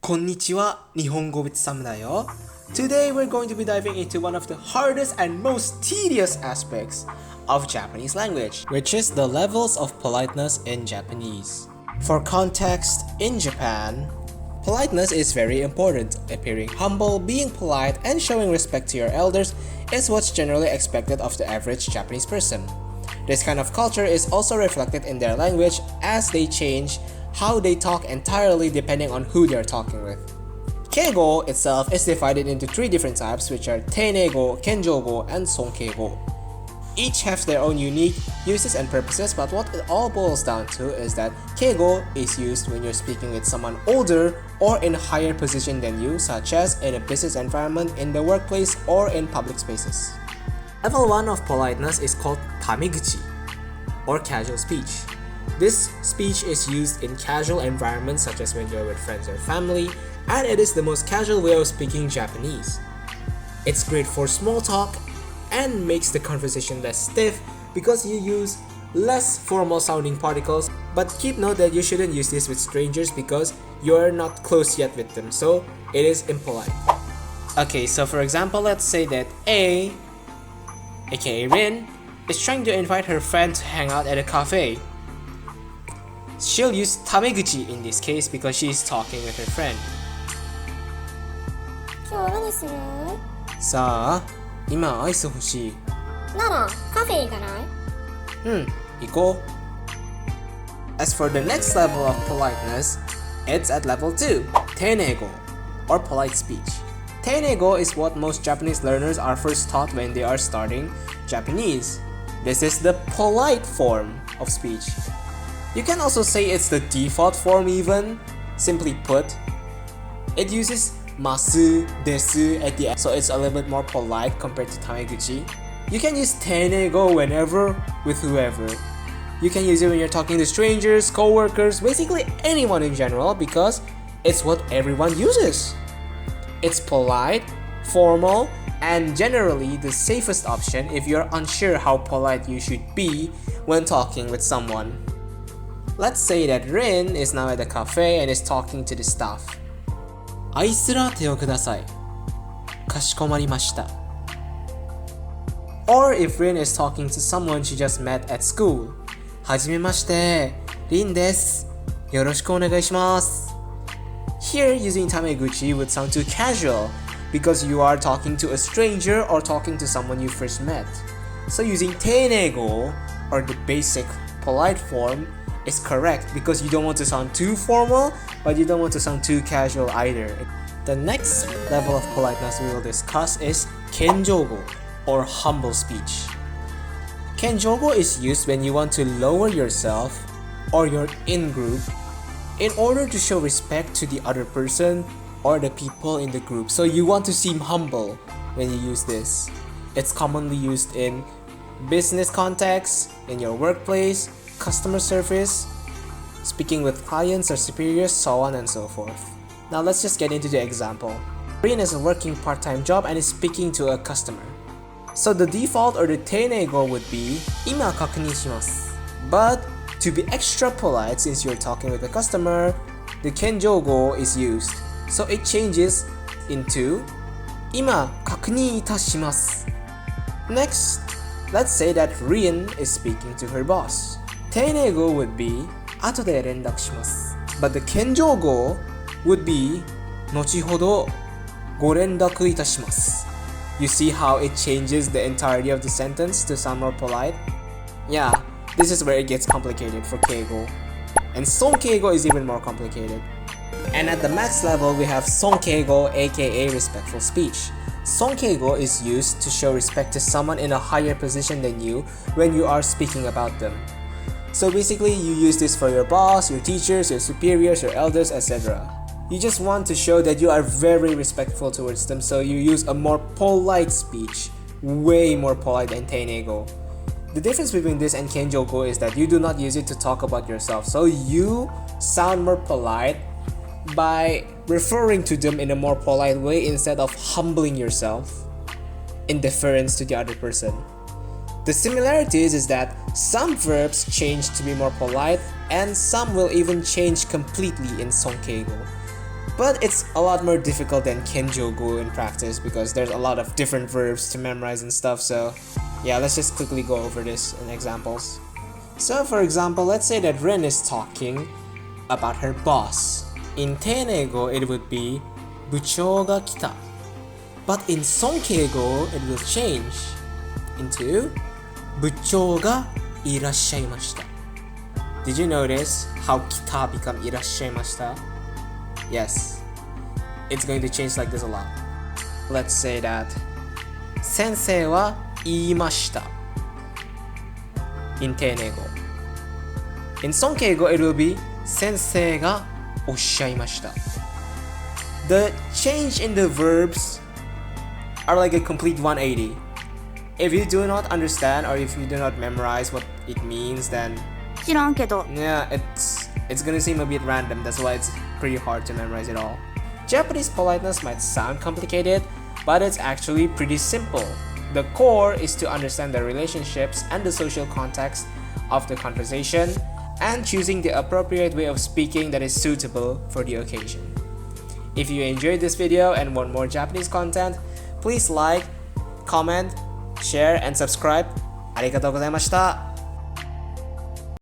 Konnichiwa, Nihongowithsam da yo. Today we're going to be diving into one of the hardest and most tedious aspects of Japanese language, which is the levels of politeness in Japanese. For context, in Japan, politeness is very important. Appearing humble, being polite, and showing respect to your elders is what's generally expected of the average Japanese person. This kind of culture is also reflected in their language as they change how they talk entirely depending on who they're talking with. Keigo itself is divided into three different types, which are teinego, kenjogo, and sonkeigo. Each has their own unique uses and purposes, but what it all boils down to is that Keigo is used when you're speaking with someone older or in a higher position than you, such as in a business environment, in the workplace, or in public spaces. Level 1 of politeness is called tameguchi, or casual speech. This speech is used in casual environments such as when you're with friends or family, and it is the most casual way of speaking Japanese. It's great for small talk and makes the conversation less stiff because you use less formal sounding particles, but keep note that you shouldn't use this with strangers because you're not close yet with them, so it is impolite. Okay, so for example, let's say that A, aka Rin, is trying to invite her friend to hang out at a cafe. She'll use tameguchi in this case because she's talking with her friend. 今日何する？さあ、今アイス欲しい。ならカフェ行かない？行こう。As for the next level of politeness, it's at level 2, teinego, or polite speech. Teinego is what most Japanese learners are first taught when they are starting Japanese. This is the polite form of speech. You can also say it's the default form even. Simply put, it uses masu, desu at the end, so it's a little bit more polite compared to tameguchi. You can use teinego whenever, with whoever. You can use it when you're talking to strangers, co-workers, basically anyone in general because it's what everyone uses. It's polite, formal, and generally the safest option if you're unsure how polite you should be when talking with someone. Let's say that Rin is now at the cafe and is talking to the staff. アイスラテをください。かしこまりました。Or if Rin is talking to someone she just met at school. はじめまして、Rin です。よろしくお願いします。Here, using tameguchi would sound too casual because you are talking to a stranger or talking to someone you first met. So using teinego, or the basic polite form, is correct because you don't want to sound too formal, but you don't want to sound too casual either. The next level of politeness we will discuss is kenjogo, or humble speech. Kenjogo is used when you want to lower yourself or your in-group in order to show respect to the other person or the people in the group. So you want to seem humble when you use this. It's commonly used in business contexts, in your workplace, customer service, speaking with clients or superiors, so on and so forth. Now let's just get into the example. Rin is working part-time job and is speaking to a customer. So the default or the teinego would be 今確認します. But to be extra polite since you're talking with a customer, the kenjogo is used. So it changes into 今確認いたします. Next, let's say that Rin is speaking to her boss. Teinego would be 後で連絡します. But the kenjogo would be 後ほどご連絡いたします. You see how it changes the entirety of the sentence to sound more polite? Yeah, this is where it gets complicated for Keigo. And sonkeigo is even more complicated. And at the max level, we have sonkeigo, aka respectful speech. Sonkeigo is used to show respect to someone in a higher position than you when you are speaking about them. So basically, you use this for your boss, your teachers, your superiors, your elders, etc. You just want to show that you are very respectful towards them, so you use a more polite speech, way more polite than teinego. The difference between this and kenjogo is that you do not use it to talk about yourself, so you sound more polite by referring to them in a more polite way instead of humbling yourself in deference to the other person. The similarities is that some verbs change to be more polite and some will even change completely in sonkeigo. But it's a lot more difficult than kenjogo in practice because there's a lot of different verbs to memorize and stuff. So yeah, let's just quickly go over this in examples. So for example, let's say that Rin is talking about her boss. In Teinego, it would be 部長が来た. But in Sonkeigo, it will change into 部長がいらっしゃいました. Did you notice how kita become いらっしゃいました? Yes, it's going to change like this a lot. Let's say that 先生は言いました in Teinego. In Sonkeigo, it will be 先生がおっしゃいました. The change in the verbs are like a complete 180. If you do not understand or if you do not memorize what it means, then 知らんけど yeah, it's gonna seem a bit random. That's why it's pretty hard to memorize it all. Japanese politeness might sound complicated, but it's actually pretty simple. The core is to understand the relationships and the social context of the conversation and choosing the appropriate way of speaking that is suitable for the occasion. If you enjoyed this video and want more Japanese content, please like, comment, share, and subscribe. ありがとうございました。